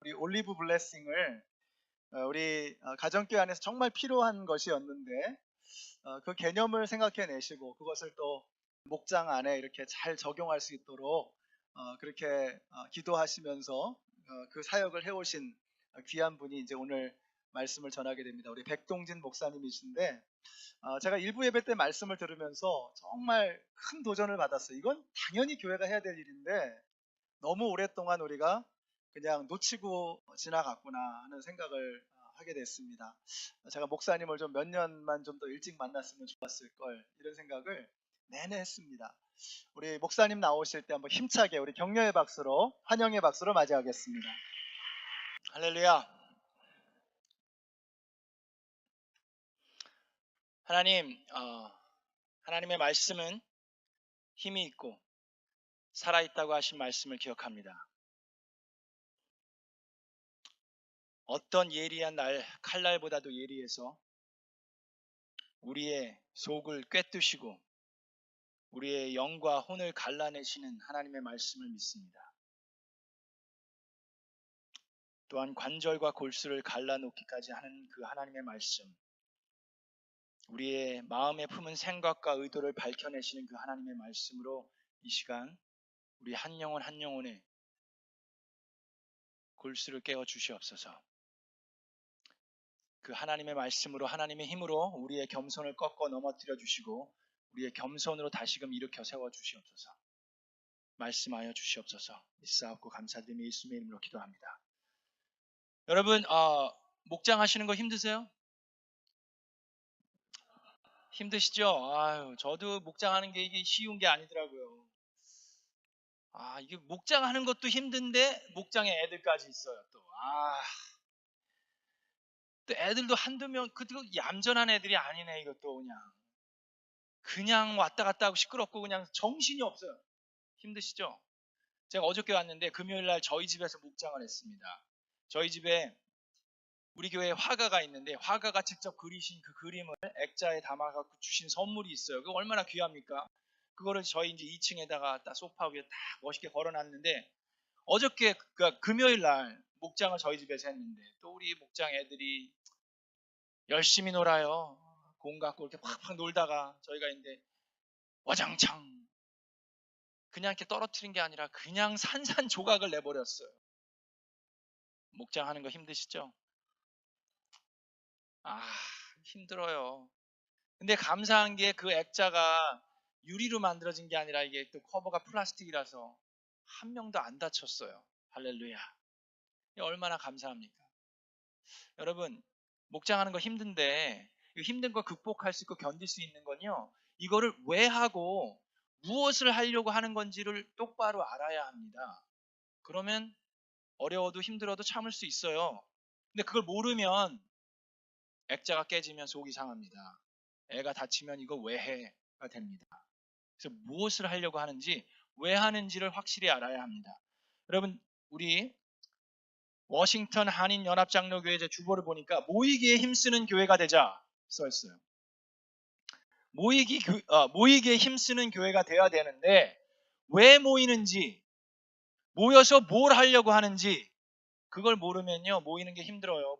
우리 올리브 블레싱을 우리 가정교회 안에서 정말 필요한 것이었는데 그 개념을 생각해내시고 그것을 또 목장 안에 이렇게 잘 적용할 수 있도록 그렇게 기도하시면서 그 사역을 해오신 귀한 분이 이제 오늘 말씀을 전하게 됩니다. 우리 백동진 목사님이신데 제가 일부 예배 때 말씀을 들으면서 정말 큰 도전을 받았어요. 이건 당연히 교회가 해야 될 일인데 너무 오랫동안 우리가 그냥 놓치고 지나갔구나 하는 생각을 하게 됐습니다. 제가 목사님을 좀 몇 년만 좀 더 일찍 만났으면 좋았을 걸 이런 생각을 내내 했습니다. 우리 목사님 나오실 때 한번 힘차게 우리 격려의 박수로 환영의 박수로 맞이하겠습니다. 할렐루야. 하나님의 말씀은 힘이 있고 살아있다고 하신 말씀을 기억합니다. 어떤 예리한 칼날보다도 예리해서 우리의 속을 꿰뚫으시고 우리의 영과 혼을 갈라내시는 하나님의 말씀을 믿습니다. 또한 관절과 골수를 갈라놓기까지 하는 그 하나님의 말씀, 우리의 마음에 품은 생각과 의도를 밝혀내시는 그 하나님의 말씀으로 이 시간 우리 한 영혼 한 영혼의 골수를 깨워 주시옵소서. 그 하나님의 말씀으로 하나님의 힘으로 우리의 겸손을 꺾어 넘어뜨려 주시고 우리의 겸손으로 다시금 일으켜 세워 주시옵소서. 말씀하여 주시옵소서. 믿사옵고 감사드리며 예수님의 이름으로 기도합니다. 여러분 목장하시는 거 힘드세요? 힘드시죠? 아유, 저도 목장하는 게 이게 쉬운 게 아니더라고요. 이게 목장하는 것도 힘든데 목장에 애들까지 있어요. 또 애들도 한두 명, 그리고 얌전한 애들이 아니네. 이것도 그냥 왔다 갔다 하고 시끄럽고 그냥 정신이 없어요. 힘드시죠? 제가 어저께 왔는데 금요일 날 저희 집에서 목장을 했습니다. 저희 집에 우리 교회에 화가가 있는데 화가가 직접 그리신 그 그림을 액자에 담아갖고 주신 선물이 있어요. 그거 얼마나 귀합니까? 그거를 저희 이제 2층에다가 딱 소파 위에 딱 멋있게 걸어놨는데 어저께 금요일 날 목장을 저희 집에서 했는데 또 우리 목장 애들이 열심히 놀아요. 공 갖고 이렇게 팍팍 놀다가 저희가 이제 와장창 그냥 이렇게 떨어뜨린 게 아니라 그냥 산산조각을 내버렸어요. 목장하는 거 힘드시죠? 힘들어요. 근데 감사한 게 그 액자가 유리로 만들어진 게 아니라 이게 또 커버가 플라스틱이라서 한 명도 안 다쳤어요. 할렐루야. 얼마나 감사합니까? 여러분, 목장하는 거 힘든데 힘든 거 극복할 수 있고 견딜 수 있는 건요. 이거를 왜 하고 무엇을 하려고 하는 건지를 똑바로 알아야 합니다. 그러면 어려워도 힘들어도 참을 수 있어요. 근데 그걸 모르면 액자가 깨지면 속이 상합니다. 애가 다치면 이거 왜 해가 됩니다. 그래서 무엇을 하려고 하는지 왜 하는지를 확실히 알아야 합니다. 여러분 우리 워싱턴 한인연합장로교회 제 주보를 보니까 모이기에 힘쓰는 교회가 되자 써있어요. 모이기에 힘쓰는 교회가 돼야 되는데 왜 모이는지 모여서 뭘 하려고 하는지 그걸 모르면요 모이는 게 힘들어요.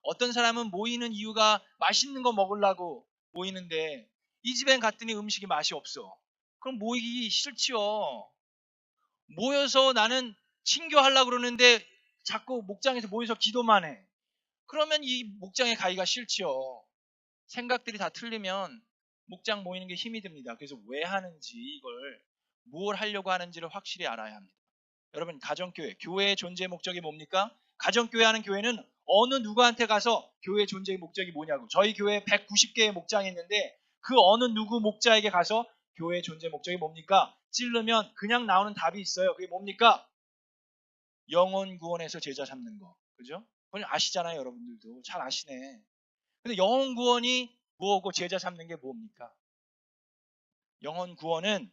어떤 사람은 모이는 이유가 맛있는 거 먹으려고 모이는데 이 집엔 갔더니 음식이 맛이 없어. 그럼 모이기 싫지요. 모여서 나는 친교하려고 그러는데 자꾸 목장에서 모여서 기도만 해. 그러면 이 목장에 가기가 싫지요. 생각들이 다 틀리면 목장 모이는 게 힘이 듭니다. 그래서 왜 하는지 이걸 뭘 하려고 하는지를 확실히 알아야 합니다. 여러분 가정교회, 교회의 존재의 목적이 뭡니까? 가정교회 하는 교회는 어느 누구한테 가서 교회의 존재의 목적이 뭐냐고. 저희 교회에 190개의 목장이 있는데 그 어느 누구 목자에게 가서 교회의 존재의 목적이 뭡니까? 찌르면 그냥 나오는 답이 있어요. 그게 뭡니까? 영혼 구원에서 제자 잡는 거. 그죠? 그건 아시잖아요. 여러분들도 잘 아시네. 근데 영혼 구원이 뭐고 제자 잡는 게 뭡니까? 영혼 구원은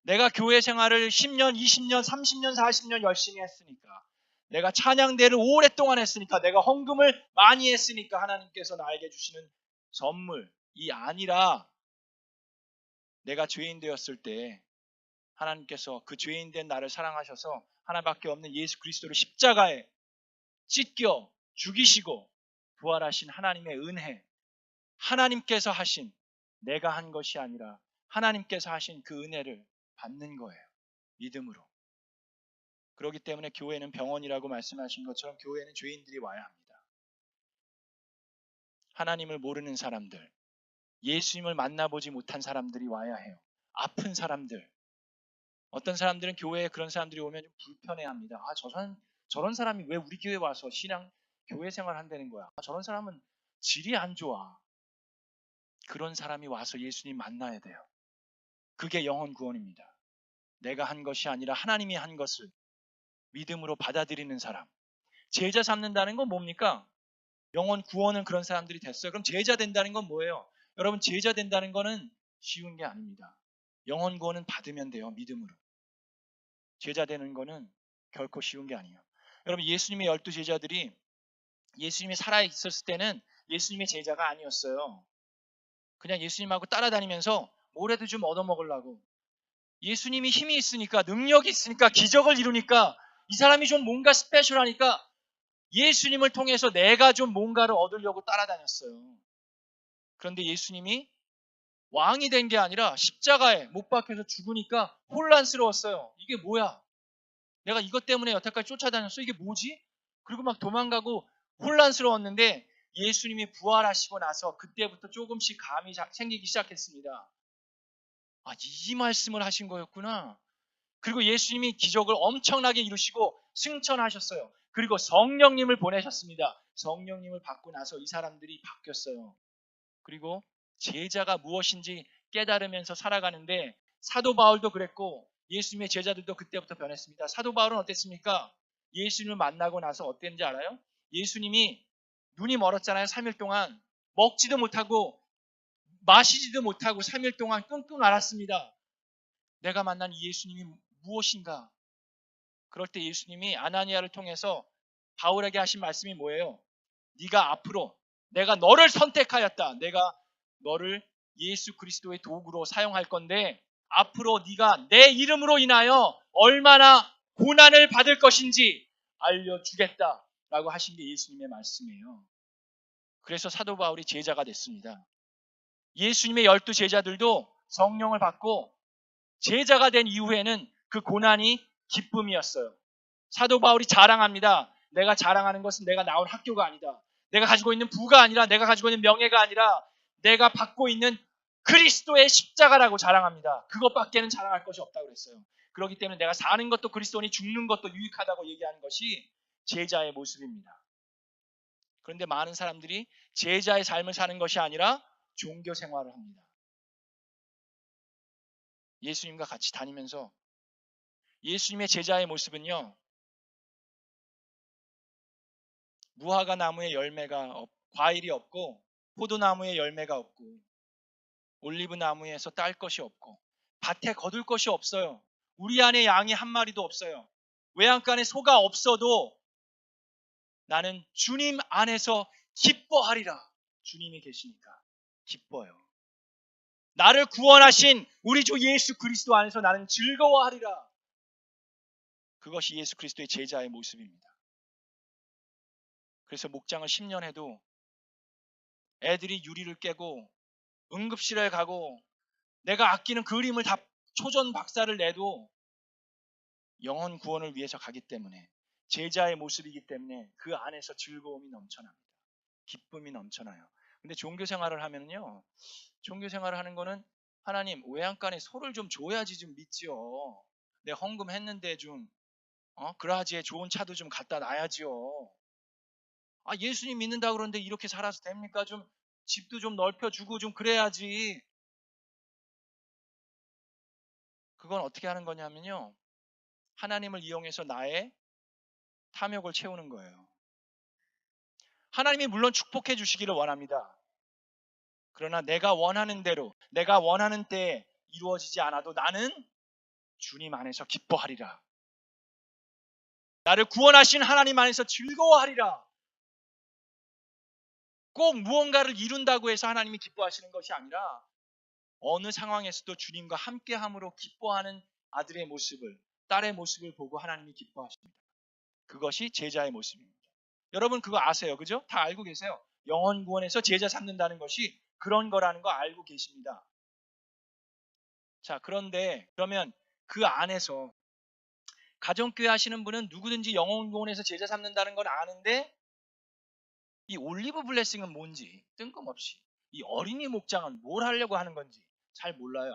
내가 교회 생활을 10년, 20년, 30년, 40년 열심히 했으니까 내가 찬양대를 오랫동안 했으니까 내가 헌금을 많이 했으니까 하나님께서 나에게 주시는 선물이 아니라 내가 죄인 되었을 때 하나님께서 그 죄인 된 나를 사랑하셔서 하나밖에 없는 예수 그리스도를 십자가에 찢겨 죽이시고 부활하신 하나님의 은혜, 하나님께서 하신, 내가 한 것이 아니라 하나님께서 하신 그 은혜를 받는 거예요. 믿음으로. 그렇기 때문에 교회는 병원이라고 말씀하신 것처럼 교회는 죄인들이 와야 합니다. 하나님을 모르는 사람들, 예수님을 만나보지 못한 사람들이 와야 해요. 아픈 사람들. 어떤 사람들은 교회에 그런 사람들이 오면 좀 불편해합니다. 저런 사람이 왜 우리 교회에 와서 교회 생활 한다는 거야. 저런 사람은 질이 안 좋아. 그런 사람이 와서 예수님 만나야 돼요. 그게 영혼 구원입니다. 내가 한 것이 아니라 하나님이 한 것을 믿음으로 받아들이는 사람. 제자 삼는다는 건 뭡니까? 영혼 구원은 그런 사람들이 됐어요. 그럼 제자 된다는 건 뭐예요? 여러분, 제자 된다는 거는 쉬운 게 아닙니다. 영혼 구원은 받으면 돼요. 믿음으로. 제자 되는 거는 결코 쉬운 게 아니에요. 여러분, 예수님의 12제자들이 예수님이 살아있었을 때는 예수님의 제자가 아니었어요. 그냥 예수님하고 따라다니면서 뭐라도 좀 얻어먹으려고. 예수님이 힘이 있으니까, 능력이 있으니까, 기적을 이루니까, 이 사람이 좀 뭔가 스페셜하니까 예수님을 통해서 내가 좀 뭔가를 얻으려고 따라다녔어요. 그런데 예수님이 왕이 된 게 아니라 십자가에 못 박혀서 죽으니까 혼란스러웠어요. 이게 뭐야? 내가 이것 때문에 여태까지 쫓아다녔어? 이게 뭐지? 그리고 막 도망가고 혼란스러웠는데 예수님이 부활하시고 나서 그때부터 조금씩 감이 생기기 시작했습니다. 아, 이 말씀을 하신 거였구나. 그리고 예수님이 기적을 엄청나게 이루시고 승천하셨어요. 그리고 성령님을 보내셨습니다. 성령님을 받고 나서 이 사람들이 바뀌었어요. 그리고 제자가 무엇인지 깨달으면서 살아가는데 사도 바울도 그랬고 예수님의 제자들도 그때부터 변했습니다. 사도 바울은 어땠습니까? 예수님을 만나고 나서 어땠는지 알아요? 예수님이 눈이 멀었잖아요. 3일 동안 먹지도 못하고 마시지도 못하고 3일 동안 끙끙 앓았습니다. 내가 만난 이 예수님이 무엇인가? 그럴 때 예수님이 아나니아를 통해서 바울에게 하신 말씀이 뭐예요? 네가 앞으로 내가 너를 선택하였다. 내가 너를 예수 그리스도의 도구로 사용할 건데 앞으로 네가 내 이름으로 인하여 얼마나 고난을 받을 것인지 알려주겠다라고 하신 게 예수님의 말씀이에요. 그래서 사도 바울이 제자가 됐습니다. 예수님의 12제자들도 성령을 받고 제자가 된 이후에는 그 고난이 기쁨이었어요. 사도 바울이 자랑합니다. 내가 자랑하는 것은 내가 나온 학교가 아니다. 내가 가지고 있는 부가 아니라 내가 가지고 있는 명예가 아니라 내가 받고 있는 그리스도의 십자가라고 자랑합니다. 그것밖에는 자랑할 것이 없다고 그랬어요. 그렇기 때문에 내가 사는 것도 그리스도니 죽는 것도 유익하다고 얘기하는 것이 제자의 모습입니다. 그런데 많은 사람들이 제자의 삶을 사는 것이 아니라 종교 생활을 합니다. 예수님과 같이 다니면서 예수님의 제자의 모습은요, 무화과 나무에 과일이 없고 포도나무에 열매가 없고 올리브 나무에서 딸 것이 없고 밭에 거둘 것이 없어요. 우리 안에 양이 한 마리도 없어요. 외양간에 소가 없어도 나는 주님 안에서 기뻐하리라. 주님이 계시니까 기뻐요. 나를 구원하신 우리 주 예수 그리스도 안에서 나는 즐거워하리라. 그것이 예수 그리스도의 제자의 모습입니다. 그래서 목장을 10년 해도 애들이 유리를 깨고 응급실에 가고 내가 아끼는 그림을 다 초전 박사를 내도 영혼 구원을 위해서 가기 때문에 제자의 모습이기 때문에 그 안에서 즐거움이 넘쳐납니다. 기쁨이 넘쳐나요. 근데 종교 생활을 하면요, 종교 생활을 하는 거는 하나님 외양간에 소를 좀 줘야지 좀 믿지요. 내 헌금했는데 좀 그라지에 좋은 차도 좀 갖다 놔야지요. 아, 예수님 믿는다 그러는데 이렇게 살아서 됩니까? 좀 집도 좀 넓혀주고 좀 그래야지. 그건 어떻게 하는 거냐면요, 하나님을 이용해서 나의 탐욕을 채우는 거예요. 하나님이 물론 축복해 주시기를 원합니다. 그러나 내가 원하는 대로 내가 원하는 때에 이루어지지 않아도 나는 주님 안에서 기뻐하리라. 나를 구원하신 하나님 안에서 즐거워하리라. 꼭 무언가를 이룬다고 해서 하나님이 기뻐하시는 것이 아니라 어느 상황에서도 주님과 함께함으로 기뻐하는 아들의 모습을, 딸의 모습을 보고 하나님이 기뻐하십니다. 그것이 제자의 모습입니다. 여러분 그거 아세요? 그죠? 다 알고 계세요. 영혼 구원에서 제자 삼는다는 것이 그런 거라는 거 알고 계십니다. 자, 그런데 그러면 그 안에서 가정교회 하시는 분은 누구든지 영혼 구원에서 제자 삼는다는 건 아는데 이 올리브 블레싱은 뭔지 뜬금없이 이 어린이 목장은 뭘 하려고 하는 건지 잘 몰라요.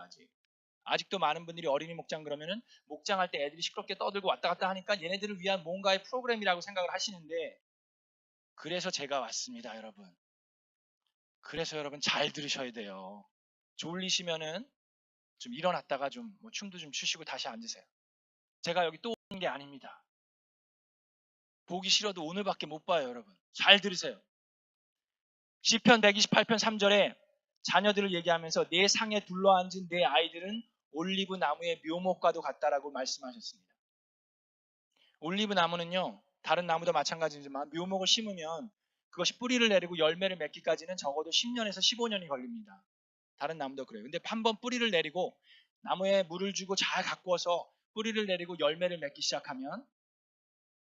아직도 많은 분들이 어린이 목장 그러면은 목장할 때 애들이 시끄럽게 떠들고 왔다 갔다 하니까 얘네들을 위한 뭔가의 프로그램이라고 생각을 하시는데, 그래서 제가 왔습니다. 여러분, 그래서 여러분 잘 들으셔야 돼요. 졸리시면은 좀 일어났다가 좀 춤도 좀 추시고 다시 앉으세요. 제가 여기 또 오는 게 아닙니다. 보기 싫어도 오늘밖에 못 봐요. 여러분 잘 들으세요. 시편 128편 3절에 자녀들을 얘기하면서 내 상에 둘러앉은 내 아이들은 올리브 나무의 묘목과도 같다라고 말씀하셨습니다. 올리브 나무는요, 다른 나무도 마찬가지지만 묘목을 심으면 그것이 뿌리를 내리고 열매를 맺기까지는 적어도 10년에서 15년이 걸립니다. 다른 나무도 그래요. 근데 한번 뿌리를 내리고 나무에 물을 주고 잘 가꾸어서 뿌리를 내리고 열매를 맺기 시작하면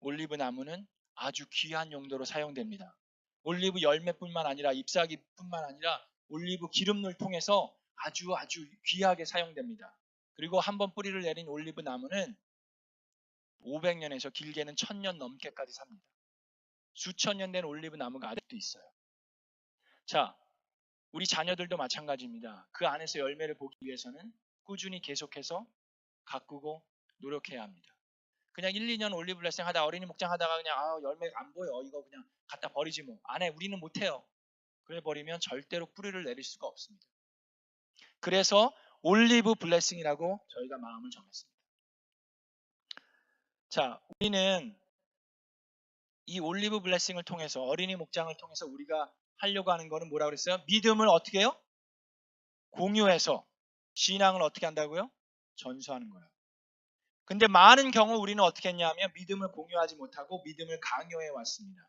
올리브 나무는 아주 귀한 용도로 사용됩니다. 올리브 열매뿐만 아니라 잎사귀뿐만 아니라 올리브 기름을 통해서 아주 귀하게 사용됩니다. 그리고 한번 뿌리를 내린 올리브 나무는 500년에서 길게는 1000년 넘게까지 삽니다. 수천 년 된 올리브 나무가 아직도 있어요. 자, 우리 자녀들도 마찬가지입니다. 그 안에서 열매를 보기 위해서는 꾸준히 계속해서 가꾸고 노력해야 합니다. 그냥 1, 2년 올리브 블레싱 하다 어린이 목장 하다가 그냥 열매가 안 보여, 이거 그냥 갖다 버리지 뭐. 안 해, 우리는 못해요. 그래 버리면 절대로 뿌리를 내릴 수가 없습니다. 그래서 올리브 블레싱이라고 저희가 마음을 정했습니다. 자, 우리는 이 올리브 블레싱을 통해서, 어린이 목장을 통해서 우리가 하려고 하는 거는 뭐라고 그랬어요? 믿음을 어떻게 해요? 공유해서 신앙을 어떻게 한다고요? 전수하는 거예요. 근데 많은 경우 우리는 어떻게 했냐면 믿음을 공유하지 못하고 믿음을 강요해 왔습니다.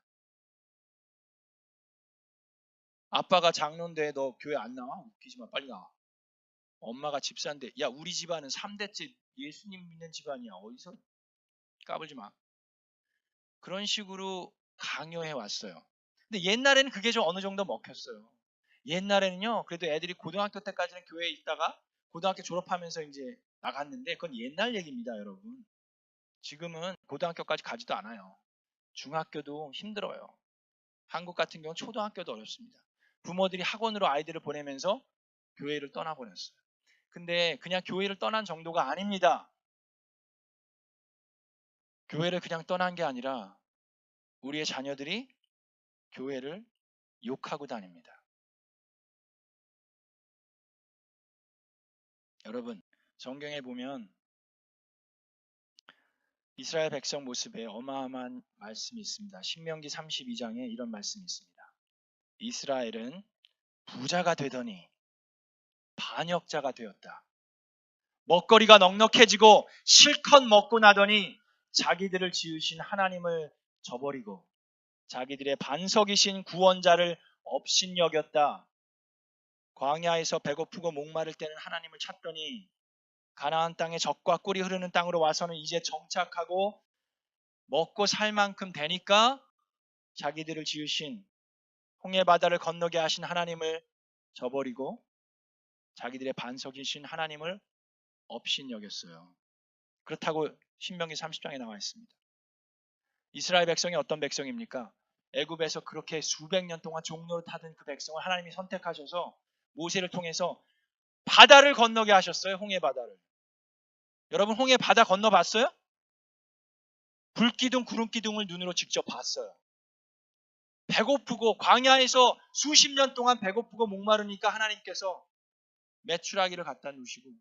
아빠가 장로인데 너 교회 안 나와? 웃기지 마, 빨리 나와. 엄마가 집사인데, 야, 우리 집안은 3대째 예수님 믿는 집안이야. 어디서 까불지 마. 그런 식으로 강요해 왔어요. 근데 옛날에는 그게 좀 어느 정도 먹혔어요. 옛날에는요, 그래도 애들이 고등학교 때까지는 교회에 있다가 고등학교 졸업하면서 이제 나갔는데, 그건 옛날 얘기입니다, 여러분. 지금은 고등학교까지 가지도 않아요. 중학교도 힘들어요. 한국 같은 경우는 초등학교도 어렵습니다. 부모들이 학원으로 아이들을 보내면서 교회를 떠나보냈어요. 근데 그냥 교회를 떠난 정도가 아닙니다. 교회를 그냥 떠난 게 아니라 우리의 자녀들이 교회를 욕하고 다닙니다. 여러분, 성경에 보면 이스라엘 백성 모습에 어마어마한 말씀이 있습니다. 신명기 32장에 이런 말씀이 있습니다. 이스라엘은 부자가 되더니 반역자가 되었다. 먹거리가 넉넉해지고 실컷 먹고 나더니 자기들을 지으신 하나님을 저버리고 자기들의 반석이신 구원자를 업신여겼다. 광야에서 배고프고 목마를 때는 하나님을 찾더니 가나안 땅에 젖과 꿀이 흐르는 땅으로 와서는 이제 정착하고 먹고 살 만큼 되니까 자기들을 지으신 홍해 바다를 건너게 하신 하나님을 저버리고 자기들의 반석이신 하나님을 업신여겼어요. 그렇다고 신명기 30장에 나와 있습니다. 이스라엘 백성이 어떤 백성입니까? 애굽에서 그렇게 수백 년 동안 종로를 타던 그 백성을 하나님이 선택하셔서 모세를 통해서 바다를 건너게 하셨어요. 홍해 바다를. 여러분 홍해 바다 건너봤어요? 불기둥 구름기둥을 눈으로 직접 봤어요. 배고프고 광야에서 수십 년 동안 배고프고 목마르니까 하나님께서 메추라기를 갖다 놓으시고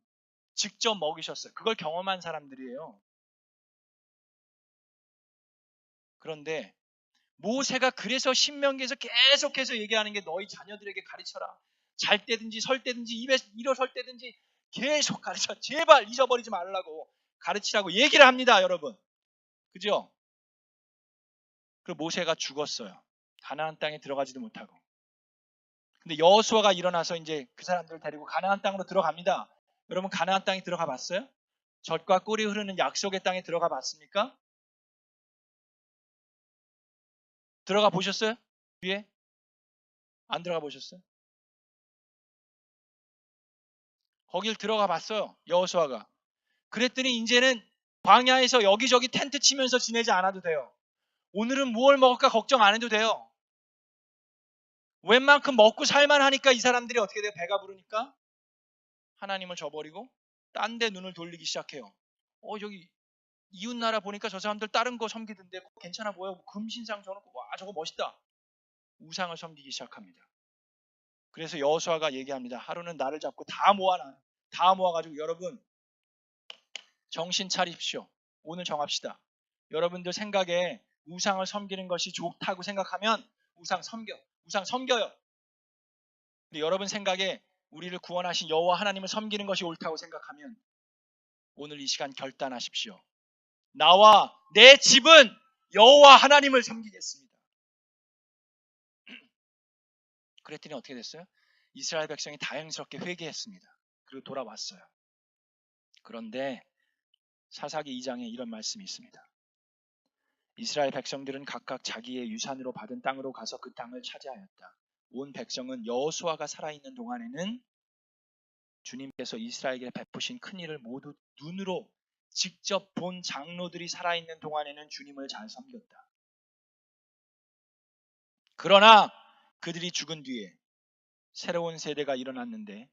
직접 먹이셨어요. 그걸 경험한 사람들이에요. 그런데 모세가 그래서 신명기에서 계속해서 얘기하는 게 너희 자녀들에게 가르쳐라. 잘 때든지 설 때든지 입에 일어설 때든지 계속 가르쳐. 제발 잊어버리지 말라고 가르치라고 얘기를 합니다. 여러분. 그죠? 그 모세가 죽었어요. 가나안 땅에 들어가지도 못하고. 근데 여호수아가 일어나서 이제 그 사람들을 데리고 가나안 땅으로 들어갑니다. 여러분 가나안 땅에 들어가 봤어요? 젖과 꿀이 흐르는 약속의 땅에 들어가 봤습니까? 들어가 보셨어요? 위에? 안 들어가 보셨어요? 거길 들어가 봤어요. 여호수아가. 그랬더니 이제는 광야에서 여기저기 텐트 치면서 지내지 않아도 돼요. 오늘은 무얼 먹을까 걱정 안 해도 돼요. 웬만큼 먹고 살만하니까 이 사람들이 어떻게 돼요? 배가 부르니까 하나님을 저버리고 딴 데 눈을 돌리기 시작해요. 여기 이웃 나라 보니까 저 사람들 다른 거 섬기던데 괜찮아 보여. 금신상 저놓고 와 저거 멋있다. 우상을 섬기기 시작합니다. 그래서 여호수아가 얘기합니다. 하루는 나를 잡고 다 모아놔. 다 모아가지고 여러분 정신 차리십시오. 오늘 정합시다. 여러분들 생각에 우상을 섬기는 것이 좋다고 생각하면 우상 섬겨요. 근데 여러분 생각에 우리를 구원하신 여호와 하나님을 섬기는 것이 옳다고 생각하면 오늘 이 시간 결단하십시오. 나와 내 집은 여호와 하나님을 섬기겠습니다. 그랬더니 어떻게 됐어요? 이스라엘 백성이 다행스럽게 회개했습니다. 그리고 돌아왔어요. 그런데 사사기 2장에 이런 말씀이 있습니다. 이스라엘 백성들은 각각 자기의 유산으로 받은 땅으로 가서 그 땅을 차지하였다. 온 백성은 여호수아가 살아있는 동안에는 주님께서 이스라엘에게 베푸신 큰 일을 모두 눈으로 직접 본 장로들이 살아있는 동안에는 주님을 잘 섬겼다. 그러나 그들이 죽은 뒤에 새로운 세대가 일어났는데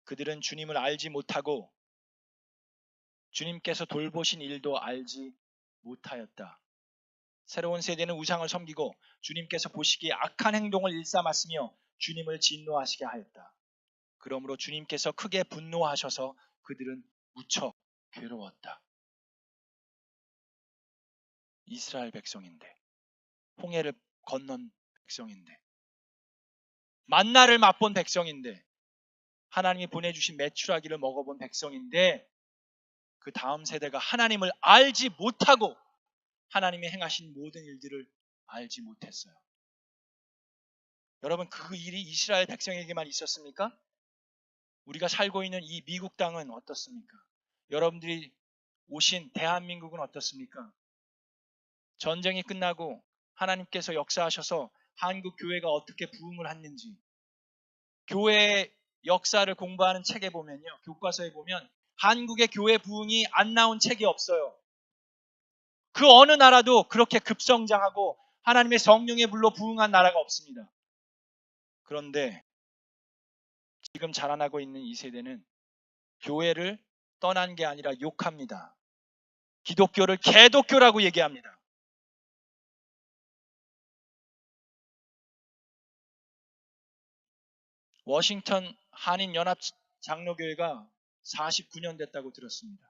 그들은 주님을 알지 못하고 주님께서 돌보신 일도 알지 못하였다. 새로운 세대는 우상을 섬기고 주님께서 보시기에 악한 행동을 일삼았으며 주님을 진노하시게 하였다. 그러므로 주님께서 크게 분노하셔서 그들은 무척 괴로웠다. 이스라엘 백성인데, 홍해를 건넌 백성인데, 만나를 맛본 백성인데, 하나님이 보내주신 메추라기를 먹어본 백성인데, 그 다음 세대가 하나님을 알지 못하고 하나님이 행하신 모든 일들을 알지 못했어요. 여러분, 그 일이 이스라엘 백성에게만 있었습니까? 우리가 살고 있는 이 미국 땅은 어떻습니까? 여러분들이 오신 대한민국은 어떻습니까? 전쟁이 끝나고 하나님께서 역사하셔서 한국 교회가 어떻게 부흥을 했는지 교회의 역사를 공부하는 책에 보면요. 교과서에 보면 한국의 교회 부흥이 안 나온 책이 없어요. 그 어느 나라도 그렇게 급성장하고 하나님의 성령의 불로 부흥한 나라가 없습니다. 그런데 지금 자라나고 있는 이 세대는 교회를 떠난 게 아니라 욕합니다. 기독교를 개독교라고 얘기합니다. 워싱턴 한인연합장로교회가 49년 됐다고 들었습니다.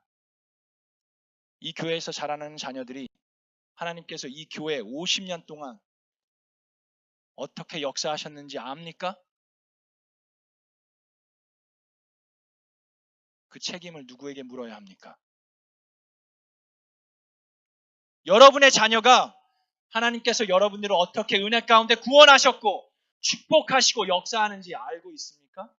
이 교회에서 자라나는 자녀들이 하나님께서 이 교회 50년 동안 어떻게 역사하셨는지 압니까? 그 책임을 누구에게 물어야 합니까? 여러분의 자녀가 하나님께서 여러분들을 어떻게 은혜 가운데 구원하셨고 축복하시고 역사하는지 알고 있습니까?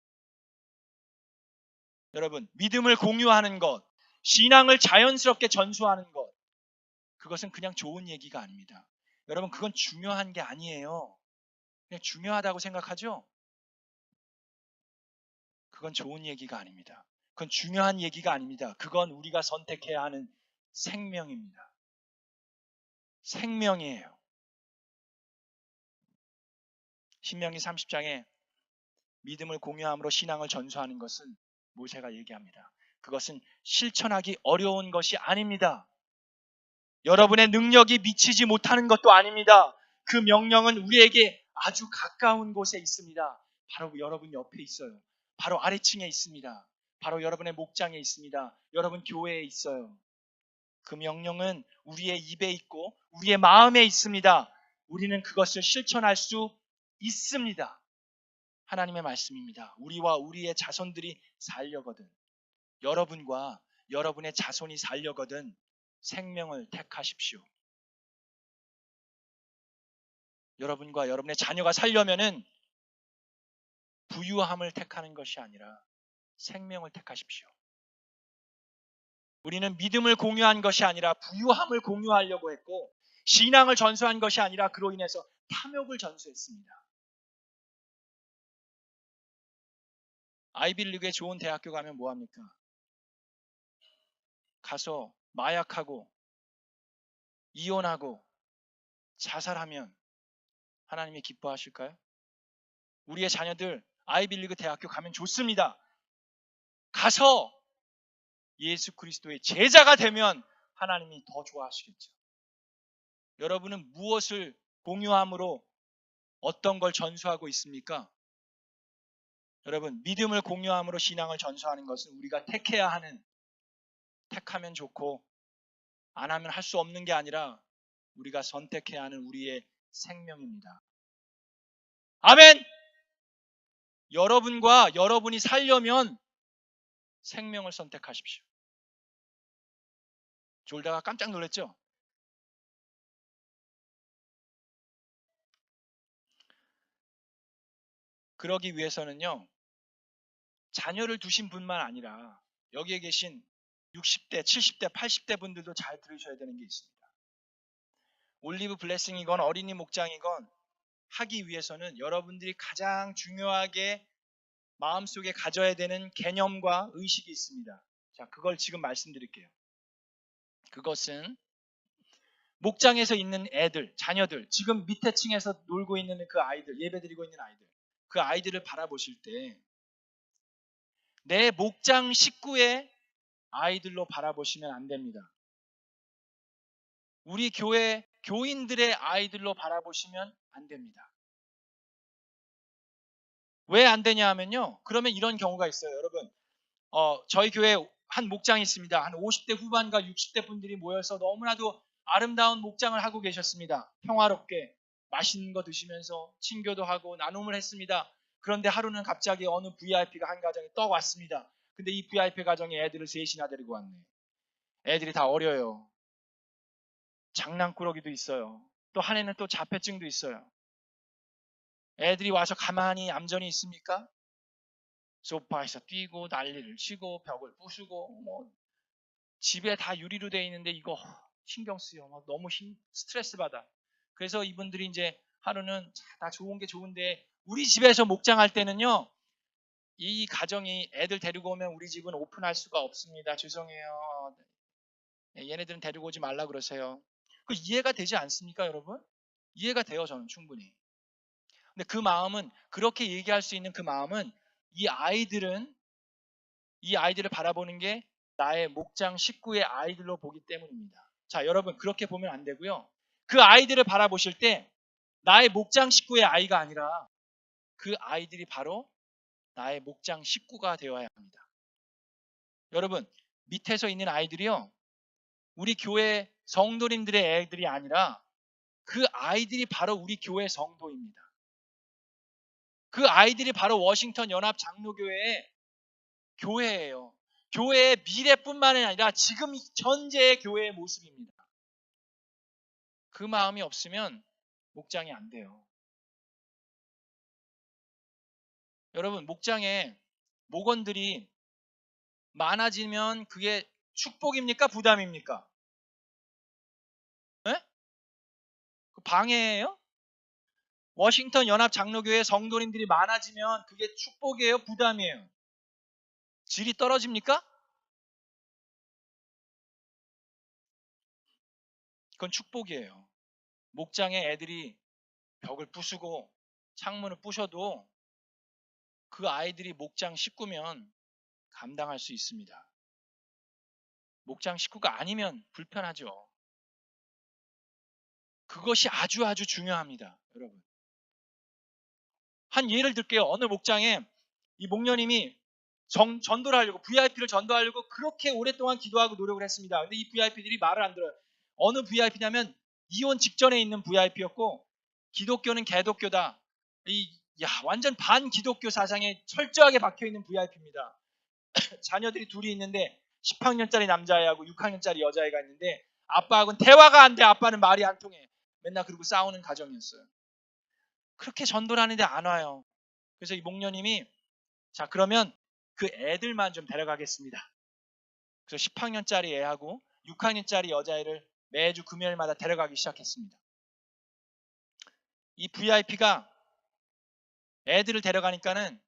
여러분, 믿음을 공유하는 것, 신앙을 자연스럽게 전수하는 것, 그것은 그냥 좋은 얘기가 아닙니다. 여러분, 그건 중요한 게 아니에요. 그냥 중요하다고 생각하죠? 그건 좋은 얘기가 아닙니다. 그건 중요한 얘기가 아닙니다. 그건 우리가 선택해야 하는 생명입니다. 생명이에요. 신명기 30장에 믿음을 공유함으로 신앙을 전수하는 것은 모세가 얘기합니다. 그것은 실천하기 어려운 것이 아닙니다. 여러분의 능력이 미치지 못하는 것도 아닙니다. 그 명령은 우리에게 아주 가까운 곳에 있습니다. 바로 여러분 옆에 있어요. 바로 아래층에 있습니다. 바로 여러분의 목장에 있습니다. 여러분 교회에 있어요. 그 명령은 우리의 입에 있고 우리의 마음에 있습니다. 우리는 그것을 실천할 수 있습니다. 하나님의 말씀입니다. 우리와 우리의 자손들이 살려거든, 여러분과 여러분의 자손이 살려거든 생명을 택하십시오. 여러분과 여러분의 자녀가 살려면은 부유함을 택하는 것이 아니라 생명을 택하십시오. 우리는 믿음을 공유한 것이 아니라 부유함을 공유하려고 했고, 신앙을 전수한 것이 아니라 그로 인해서 탐욕을 전수했습니다. 아이빌리그에 좋은 대학교 가면 뭐합니까? 가서 마약하고 이혼하고 자살하면 하나님이 기뻐하실까요? 우리의 자녀들 아이빌리그 대학교 가면 좋습니다. 가서 예수 그리스도의 제자가 되면 하나님이 더 좋아하시겠죠. 여러분은 무엇을 공유함으로 어떤 걸 전수하고 있습니까? 여러분, 믿음을 공유함으로 신앙을 전수하는 것은 우리가 택해야 하는, 택하면 좋고 안 하면 할 수 없는 게 아니라 우리가 선택해야 하는 우리의 생명입니다. 아멘! 여러분과 여러분이 살려면 생명을 선택하십시오. 졸다가 깜짝 놀랐죠? 그러기 위해서는요, 자녀를 두신 분만 아니라 여기에 계신 60대, 70대, 80대 분들도 잘 들으셔야 되는 게 있습니다. 올리브 블레싱이건 어린이 목장이건 하기 위해서는 여러분들이 가장 중요하게 마음속에 가져야 되는 개념과 의식이 있습니다. 자, 그걸 지금 말씀드릴게요. 그것은 목장에서 있는 애들, 자녀들, 지금 밑에 층에서 놀고 있는 그 아이들, 예배드리고 있는 아이들, 그 아이들을 바라보실 때 내 목장 식구의 아이들로 바라보시면 안 됩니다. 우리 교회 교인들의 아이들로 바라보시면 안 됩니다. 왜 안 되냐 하면요, 그러면 이런 경우가 있어요. 여러분, 저희 교회 한 목장이 있습니다. 한 50대 후반과 60대 분들이 모여서 너무나도 아름다운 목장을 하고 계셨습니다. 평화롭게 맛있는 거 드시면서 친교도 하고 나눔을 했습니다. 그런데 하루는 갑자기 어느 VIP가 한 가정이 떡 왔습니다. 근데 이 VIP 가정에 애들을 셋이나 데리고 왔네. 애들이 다 어려요. 장난꾸러기도 있어요. 또 한 애는 또 자폐증도 있어요. 애들이 와서 가만히 얌전히 있습니까? 소파에서 뛰고 난리를 치고 벽을 부수고 뭐 집에 다 유리로 되어 있는데 이거 신경 쓰여. 막 너무 스트레스 받아. 그래서 이분들이 이제 하루는 다 좋은 게 좋은데 우리 집에서 목장할 때는요, 이 가정이 애들 데리고 오면 우리 집은 오픈할 수가 없습니다. 죄송해요. 얘네들은 데리고 오지 말라 그러세요. 그 이해가 되지 않습니까, 여러분? 이해가 돼요, 저는 충분히. 근데 그 마음은, 그렇게 얘기할 수 있는 그 마음은 이 아이들을 바라보는 게 나의 목장 식구의 아이들로 보기 때문입니다. 자, 여러분, 그렇게 보면 안 되고요. 그 아이들을 바라보실 때 나의 목장 식구의 아이가 아니라 그 아이들이 바로 나의 목장 식구가 되어야 합니다. 여러분, 밑에서 있는 아이들이요, 우리 교회 성도님들의 애들이 아니라 그 아이들이 바로 우리 교회 성도입니다. 그 아이들이 바로 워싱턴 연합 장로교회의 교회예요. 교회의 미래뿐만 아니라 지금 현재의 교회의 모습입니다. 그 마음이 없으면 목장이 안 돼요. 여러분, 목장에 목원들이 많아지면 그게 축복입니까? 부담입니까? 네? 그 방해예요? 워싱턴 연합 장로교회 성도님들이 많아지면 그게 축복이에요? 부담이에요? 질이 떨어집니까? 그건 축복이에요. 목장에 애들이 벽을 부수고 창문을 부셔도 그 아이들이 목장 식구면 감당할 수 있습니다. 목장 식구가 아니면 불편하죠. 그것이 아주 아주 중요합니다, 여러분. 한 예를 들게요. 어느 목장에 이 목녀님이 전도를 하려고, VIP를 전도하려고 그렇게 오랫동안 기도하고 노력을 했습니다. 근데 이 VIP들이 말을 안 들어요. 어느 VIP냐면 이혼 직전에 있는 VIP였고, 기독교는 개독교다. 완전 반기독교 사상에 철저하게 박혀있는 VIP입니다. 자녀들이 둘이 있는데 10학년짜리 남자애하고 6학년짜리 여자애가 있는데 아빠하고는 대화가 안 돼. 아빠는 말이 안 통해. 맨날 그러고 싸우는 가정이었어요. 그렇게 전도를 하는데 안 와요. 그래서 이 목녀님이, 자, 그러면 그 애들만 좀 데려가겠습니다. 그래서 10학년짜리 애하고 6학년짜리 여자애를 매주 금요일마다 데려가기 시작했습니다. 이 VIP가 애들을 데려가니까는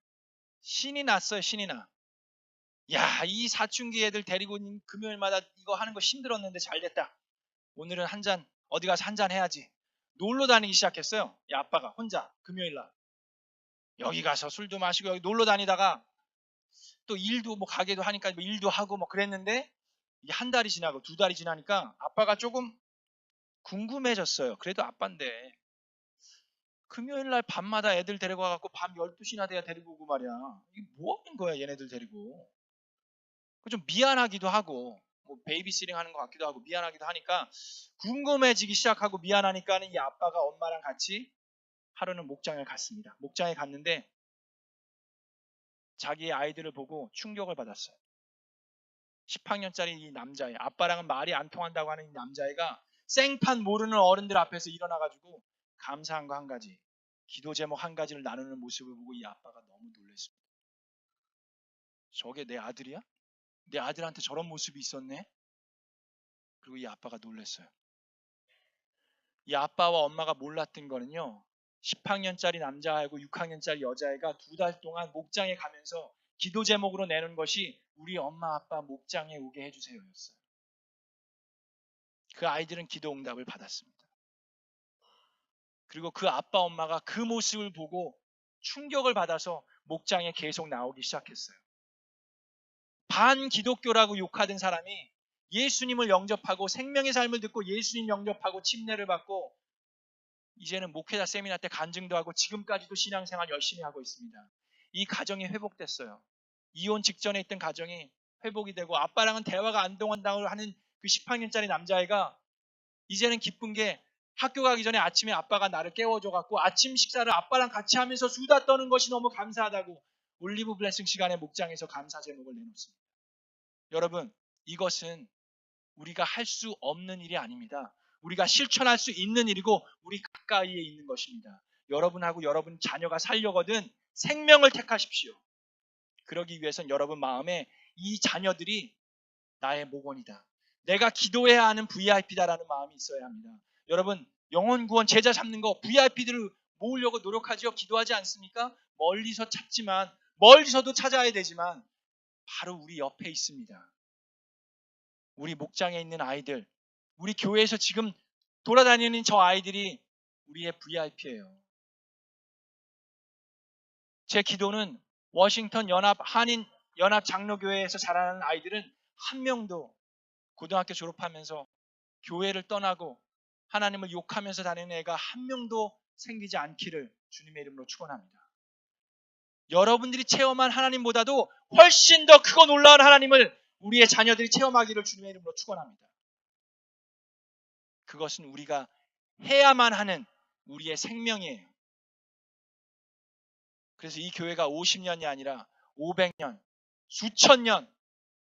신이 났어요. 신이 나. 야, 이 사춘기 애들 데리고 금요일마다 이거 하는 거 힘들었는데 잘 됐다. 오늘은 한 잔, 어디 가서 한 잔 해야지. 놀러 다니기 시작했어요. 이 아빠가 혼자 금요일날. 여기 가서 술도 마시고 여기 놀러 다니다가 또 일도 뭐 가게도 하니까 뭐 일도 하고 뭐 그랬는데 이게 한 달이 지나고 두 달이 지나니까 아빠가 조금 궁금해졌어요. 그래도 아빠인데 금요일날 밤마다 애들 데리고 와갖고 밤 12시나 돼야 데리고 오고 말이야. 이게 뭐 하는 거야 얘네들 데리고. 좀 미안하기도 하고 뭐 베이비시팅 하는 것 같기도 하고 미안하기도 하니까 궁금해지기 시작하고 미안하니까는 이 아빠가 엄마랑 같이 하루는 목장을 갔습니다. 목장에 갔는데 자기의 아이들을 보고 충격을 받았어요. 10학년짜리 이 남자애, 아빠랑은 말이 안 통한다고 하는 이 남자애가 생판 모르는 어른들 앞에서 일어나가지고 감사한 거 한 가지, 기도 제목 한 가지를 나누는 모습을 보고 이 아빠가 너무 놀랐습니다. 저게 내 아들이야? 내 아들한테 저런 모습이 있었네? 그리고 이 아빠가 놀랐어요. 이 아빠와 엄마가 몰랐던 거는요, 10학년짜리 남자하고 6학년짜리 여자애가 2달 동안 목장에 가면서 기도 제목으로 내는 것이 우리 엄마 아빠 목장에 오게 해주세요 였어요. 그 아이들은 기도 응답을 받았습니다. 그리고 그 아빠 엄마가 그 모습을 보고 충격을 받아서 목장에 계속 나오기 시작했어요. 반기독교라고 욕하던 사람이 예수님을 영접하고 생명의 삶을 듣고 예수님 영접하고 침례를 받고 이제는 목회자 세미나 때 간증도 하고 지금까지도 신앙생활 열심히 하고 있습니다. 이 가정이 회복됐어요. 이혼 직전에 있던 가정이 회복이 되고 아빠랑은 대화가 안 통한다고 하는 그 10학년짜리 남자애가 이제는 기쁜 게 학교 가기 전에 아침에 아빠가 나를 깨워줘갖고 아침 식사를 아빠랑 같이 하면서 수다 떠는 것이 너무 감사하다고 올리브 블레싱 시간에 목장에서 감사 제목을 내놓습니다. 여러분, 이것은 우리가 할 수 없는 일이 아닙니다. 우리가 실천할 수 있는 일이고 우리 가까이에 있는 것입니다. 여러분하고 여러분 자녀가 살려거든 생명을 택하십시오. 그러기 위해선 여러분 마음에 이 자녀들이 나의 목원이다. 내가 기도해야 하는 VIP다라는 마음이 있어야 합니다. 여러분, 영혼 구원 제자 잡는 거 VIP들을 모으려고 노력하지요. 기도하지 않습니까? 멀리서 찾지만 멀리서도 찾아야 되지만 바로 우리 옆에 있습니다. 우리 목장에 있는 아이들, 우리 교회에서 지금 돌아다니는 저 아이들이 우리의 VIP예요. 제 기도는 워싱턴 연합 한인 연합 장로교회에서 자라는 아이들은 한 명도 고등학교 졸업하면서 교회를 떠나고 하나님을 욕하면서 다니는 애가 한 명도 생기지 않기를 주님의 이름으로 축원합니다. 여러분들이 체험한 하나님보다도 훨씬 더 크고 놀라운 하나님을 우리의 자녀들이 체험하기를 주님의 이름으로 축원합니다. 그것은 우리가 해야만 하는 우리의 생명이에요. 그래서 이 교회가 50년이 아니라 500년, 수천 년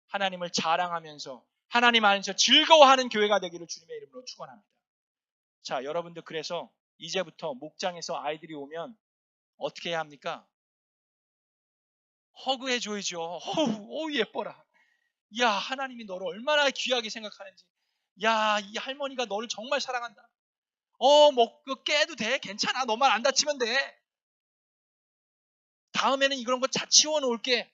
하나님을 자랑하면서 하나님 안에서 즐거워하는 교회가 되기를 주님의 이름으로 축원합니다. 자, 여러분들 그래서 이제부터 목장에서 아이들이 오면 어떻게 해야 합니까? 허그해 줘야죠. 어우 예뻐라. 야, 하나님이 너를 얼마나 귀하게 생각하는지. 야, 이 할머니가 너를 정말 사랑한다. 뭐 깨도 돼. 괜찮아. 너만 안 다치면 돼. 다음에는 이런 거 다 치워 놓을게.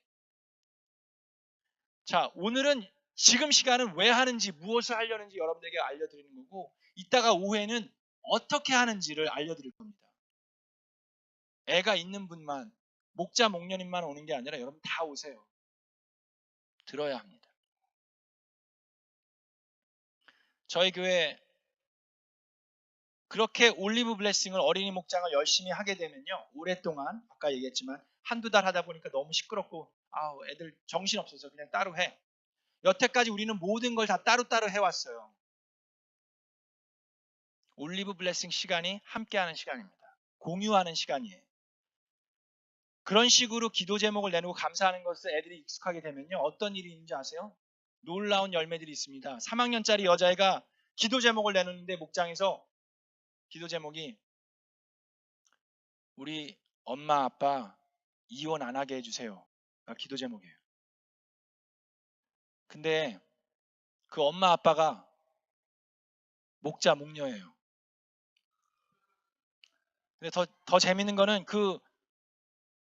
자, 오늘은 지금 시간은 왜 하는지 무엇을 하려는지 여러분들에게 알려드리는 거고 이따가 오후에는 어떻게 하는지를 알려드릴 겁니다. 애가 있는 분만 목자 목녀님만 오는 게 아니라 여러분 다 오세요. 들어야 합니다. 저희 교회 그렇게 올리브 블레싱을 어린이 목장을 열심히 하게 되면요. 오랫동안 아까 얘기했지만 한두 달 하다 보니까 너무 시끄럽고 애들 정신없어서 그냥 따로 해. 여태까지 우리는 모든 걸 다 따로따로 해왔어요. 올리브 블레싱 시간이 함께하는 시간입니다. 공유하는 시간이에요. 그런 식으로 기도 제목을 내놓고 감사하는 것을 애들이 익숙하게 되면요. 어떤 일이 있는지 아세요? 놀라운 열매들이 있습니다. 3학년짜리 여자애가 기도 제목을 내놓는데 목장에서 기도 제목이 우리 엄마 아빠 이혼 안 하게 해주세요. 기도 제목이에요. 근데 그 엄마 아빠가 목자 목녀예요. 근데 더 재밌는 거는 그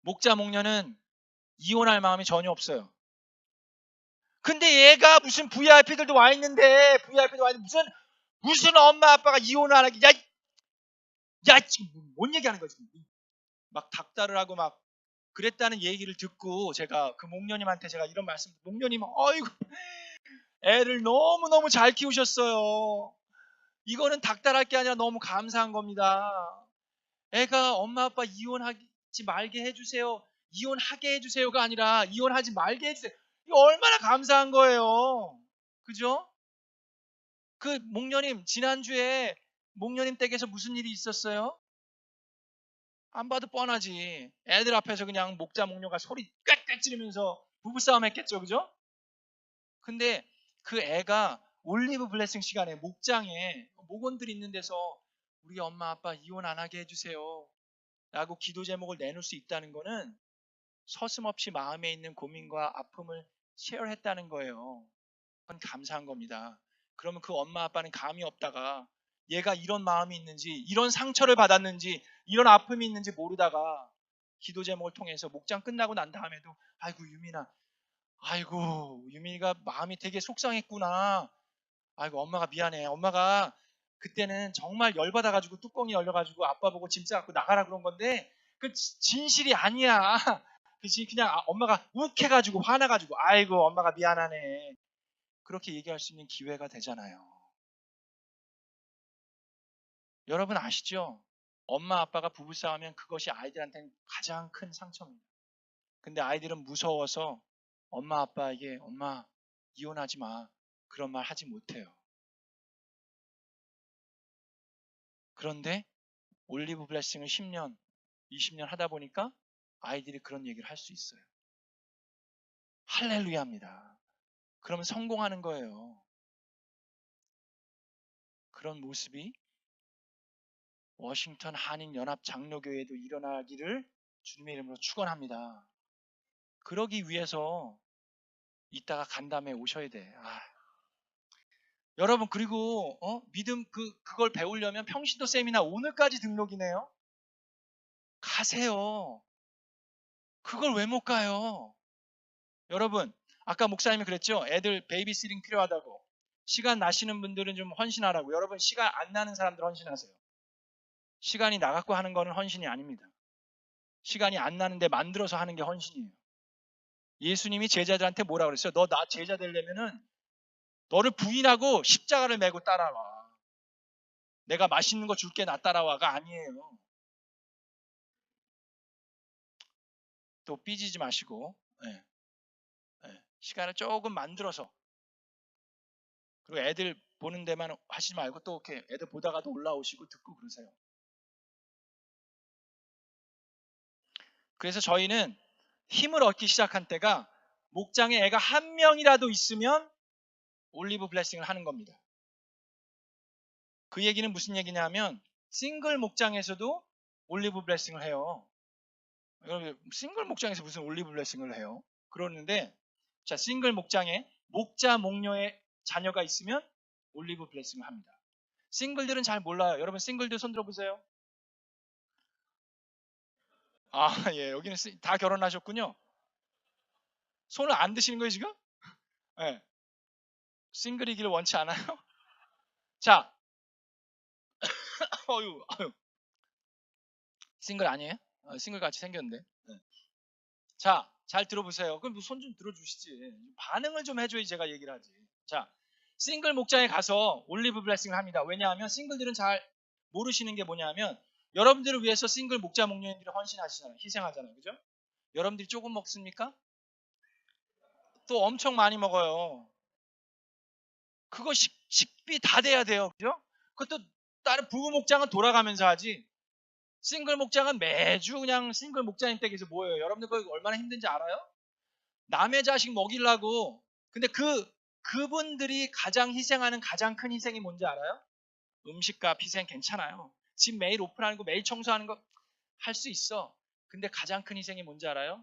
목자 목녀는 이혼할 마음이 전혀 없어요. 근데 얘가 무슨 VIP들도 와 있는데 VIP도 와 있는데 무슨 엄마 아빠가 이혼을 안 하기 야 지금 뭔 얘기하는 거지? 막 닥달을 하고 막 그랬다는 얘기를 듣고 제가 그 목녀님한테 제가 이런 말씀, 목녀님 어이구 애를 너무너무 잘 키우셨어요. 이거는 닥달할 게 아니라 너무 감사한 겁니다. 애가 엄마 아빠 이혼하지 말게 해주세요. 이혼하게 해주세요가 아니라 이혼하지 말게 해주세요. 이거 얼마나 감사한 거예요. 그죠? 그 목녀님 지난주에 목녀님 댁에서 무슨 일이 있었어요? 안 봐도 뻔하지. 애들 앞에서 그냥 목자 목녀가 소리 꽥꽥 지르면서 부부싸움 했겠죠. 그죠? 근데 그 애가 올리브 블레싱 시간에 목장에 목원들이 있는 데서 우리 엄마 아빠 이혼 안 하게 해주세요 라고 기도 제목을 내놓을 수 있다는 거는 서슴없이 마음에 있는 고민과 아픔을 쉐어했다는 거예요. 그건 감사한 겁니다. 그러면 그 엄마 아빠는 감이 없다가 얘가 이런 마음이 있는지 이런 상처를 받았는지 이런 아픔이 있는지 모르다가 기도 제목을 통해서 목장 끝나고 난 다음에도 아이고 유민아, 아이고 유민이가 마음이 되게 속상했구나. 아이고 엄마가 미안해. 엄마가 그때는 정말 열받아가지고 뚜껑이 열려가지고 아빠 보고 짐 싸갖고 나가라 그런 건데 그 진실이 아니야. 그치 그냥 엄마가 욱해가지고 화나가지고 아이고 엄마가 미안하네. 그렇게 얘기할 수 있는 기회가 되잖아요. 여러분 아시죠? 엄마 아빠가 부부싸우면 그것이 아이들한테는 가장 큰 상처입니다. 근데 아이들은 무서워서 엄마 아빠에게 엄마 이혼하지 마 그런 말 하지 못해요. 그런데 올리브 블레싱을 10년, 20년 하다 보니까 아이들이 그런 얘기를 할 수 있어요. 할렐루야입니다. 그러면 성공하는 거예요. 그런 모습이 워싱턴 한인연합 장로교회에도 일어나기를 주님의 이름으로 축원합니다. 그러기 위해서 이따가 간담회 오셔야 돼. 여러분 그리고 믿음 그걸 배우려면 평신도 세미나 오늘까지 등록이네요. 가세요. 그걸 왜 못 가요? 여러분 아까 목사님이 그랬죠. 애들 베이비시팅 필요하다고. 시간 나시는 분들은 좀 헌신하라고. 여러분 시간 안 나는 사람들 헌신하세요. 시간이 나갖고 하는 거는 헌신이 아닙니다. 시간이 안 나는데 만들어서 하는 게 헌신이에요. 예수님이 제자들한테 뭐라 그랬어요? 너 나 제자 되려면은 너를 부인하고 십자가를 메고 따라와. 내가 맛있는 거 줄게 나 따라와가 아니에요. 또 삐지지 마시고 시간을 조금 만들어서 그리고 애들 보는 데만 하시지 말고 또 이렇게 애들 보다가도 올라오시고 듣고 그러세요. 그래서 저희는 힘을 얻기 시작한 때가 목장에 애가 한 명이라도 있으면 올리브 블레싱을 하는 겁니다. 그 얘기는 무슨 얘기냐면 싱글 목장에서도 올리브 블레싱을 해요. 여러분 싱글 목장에서 무슨 올리브 블레싱을 해요? 그러는데 자 싱글 목장에 목자 목녀의 자녀가 있으면 올리브 블레싱을 합니다. 싱글들은 잘 몰라요. 여러분 싱글들 손 들어보세요. 예 여기는 다 결혼하셨군요. 손을 안 드시는 거예요 지금? 네. 싱글이기를 원치 않아요? 자 어유 싱글 아니에요? 싱글 같이 생겼는데. 네. 자, 잘 들어보세요. 그럼 손 좀 들어주시지. 반응을 좀 해줘야 제가 얘기를 하지. 자, 싱글 목장에 가서 올리브 블레싱을 합니다. 왜냐하면 싱글들은 잘 모르시는 게 뭐냐면 여러분들을 위해서 싱글 목자 목녀님들이 헌신하시잖아요. 희생하잖아요. 그죠? 여러분들이 조금 먹습니까? 또 엄청 많이 먹어요. 그거 식비 다 돼야 돼요. 그죠? 그것도 다른 부부 목장은 돌아가면서 하지. 싱글 목장은 매주 그냥 싱글 목자님 댁에서 모여요. 여러분들 그거 얼마나 힘든지 알아요? 남의 자식 먹이려고. 근데 그분들이 가장 희생하는 가장 큰 희생이 뭔지 알아요? 음식값 희생 괜찮아요. 집 매일 오픈하는 거 매일 청소하는 거 할 수 있어. 근데 가장 큰 희생이 뭔지 알아요?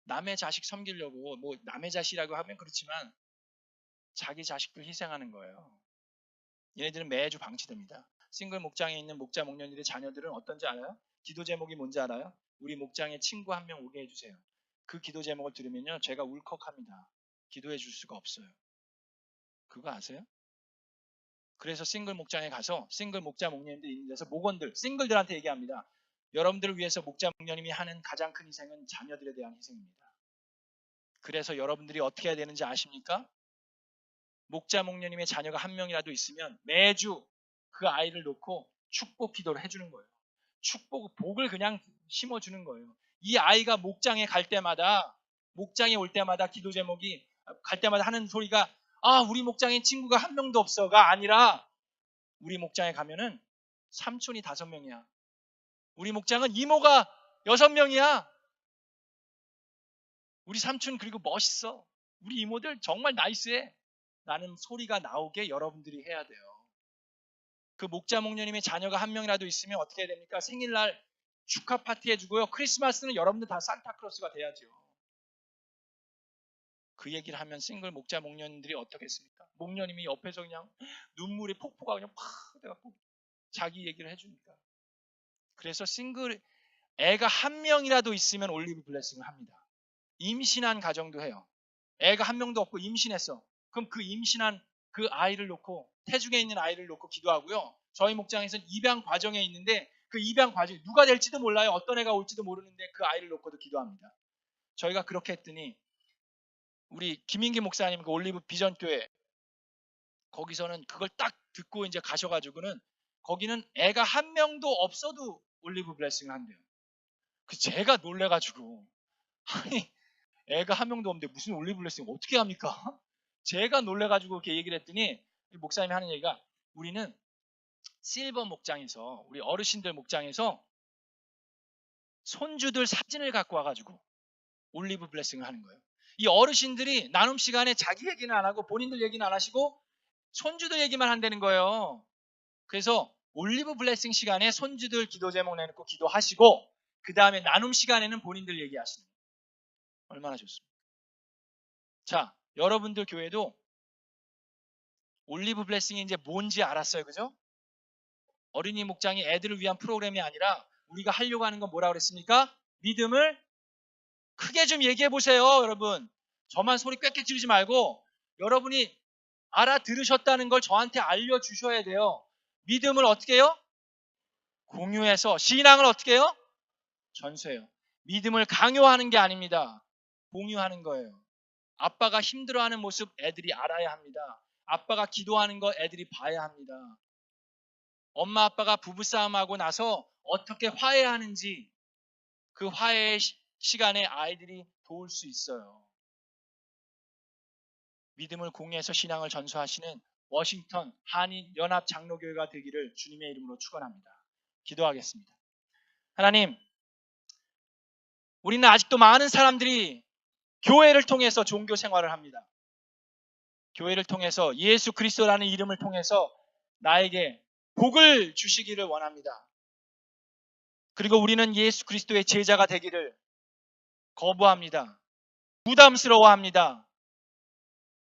남의 자식 섬기려고 뭐 남의 자식이라고 하면 그렇지만 자기 자식들 희생하는 거예요. 얘네들은 매주 방치됩니다. 싱글 목장에 있는 목자 목년들의 자녀들은 어떤지 알아요? 기도 제목이 뭔지 알아요? 우리 목장에 친구 한 명 오게 해주세요. 그 기도 제목을 들으면요, 제가 울컥합니다. 기도해 줄 수가 없어요. 그거 아세요? 그래서 싱글 목장에 가서 싱글 목자 목년들 있는 데서 목원들, 싱글들한테 얘기합니다. 여러분들을 위해서 목자 목년님이 하는 가장 큰 희생은 자녀들에 대한 희생입니다. 그래서 여러분들이 어떻게 해야 되는지 아십니까? 목자 목년님의 자녀가 한 명이라도 있으면 매주 그 아이를 놓고 축복 기도를 해주는 거예요. 복을 그냥 심어주는 거예요. 이 아이가 목장에 갈 때마다, 목장에 올 때마다 기도 제목이 갈 때마다 하는 소리가 우리 목장에 친구가 한 명도 없어가 아니라 우리 목장에 가면은 삼촌이 5명이야. 우리 목장은 이모가 6명이야. 우리 삼촌 그리고 멋있어. 우리 이모들 정말 나이스해. 라는 소리가 나오게 여러분들이 해야 돼요. 그 목자 목녀님의 자녀가 한 명이라도 있으면 어떻게 해야 됩니까? 생일날 축하 파티 해주고요. 크리스마스는 여러분들 다 산타클로스가 돼야죠. 그 얘기를 하면 싱글 목자 목녀님들이 어떻겠습니까? 목녀님이 옆에서 그냥 눈물이 폭포가 그냥 팍 돼갖고 자기 얘기를 해주니까. 그래서 싱글 애가 한 명이라도 있으면 올리브 블레싱을 합니다. 임신한 가정도 해요. 애가 한 명도 없고 임신했어. 그럼 그 임신한 그 아이를 놓고, 태중에 있는 아이를 놓고 기도하고요. 저희 목장에서는 입양 과정에 있는데 그 입양 과정이 누가 될지도 몰라요. 어떤 애가 올지도 모르는데 그 아이를 놓고도 기도합니다. 저희가 그렇게 했더니 우리 김인기 목사님 그 올리브 비전교회 거기서는 그걸 딱 듣고 이제 가셔가지고는 거기는 애가 한 명도 없어도 올리브 블레싱을 한대요. 그 제가 놀래가지고 아니 애가 한 명도 없는데 무슨 올리브 블레싱 어떻게 합니까? 제가 놀래가지고 이렇게 얘기를 했더니 목사님이 하는 얘기가 우리는 실버 목장에서 우리 어르신들 목장에서 손주들 사진을 갖고 와가지고 올리브 블레싱을 하는 거예요. 이 어르신들이 나눔 시간에 자기 얘기는 안 하고 본인들 얘기는 안 하시고 손주들 얘기만 한다는 거예요. 그래서 올리브 블레싱 시간에 손주들 기도 제목 내놓고 기도하시고 그 다음에 나눔 시간에는 본인들 얘기하시는 거예요. 얼마나 좋습니까? 자, 여러분들 교회도 올리브 블레싱이 이제 뭔지 알았어요. 그죠? 어린이 목장이 애들을 위한 프로그램이 아니라 우리가 하려고 하는 건 뭐라고 그랬습니까? 믿음을 크게 좀 얘기해 보세요, 여러분. 저만 소리 꽥꽥 지르지 말고 여러분이 알아들으셨다는 걸 저한테 알려주셔야 돼요. 믿음을 어떻게 해요? 공유해서. 신앙을 어떻게 해요? 전수해요. 믿음을 강요하는 게 아닙니다. 공유하는 거예요. 아빠가 힘들어하는 모습 애들이 알아야 합니다. 아빠가 기도하는 거 애들이 봐야 합니다. 엄마 아빠가 부부싸움하고 나서 어떻게 화해하는지 그 화해의 시간에 아이들이 도울 수 있어요. 믿음을 공유해서 신앙을 전수하시는 워싱턴 한인연합장로교회가 되기를 주님의 이름으로 축원합니다. 기도하겠습니다. 하나님, 우리는 아직도 많은 사람들이 교회를 통해서 종교 생활을 합니다. 교회를 통해서 예수 그리스도라는 이름을 통해서 나에게 복을 주시기를 원합니다. 그리고 우리는 예수 그리스도의 제자가 되기를 거부합니다. 부담스러워합니다.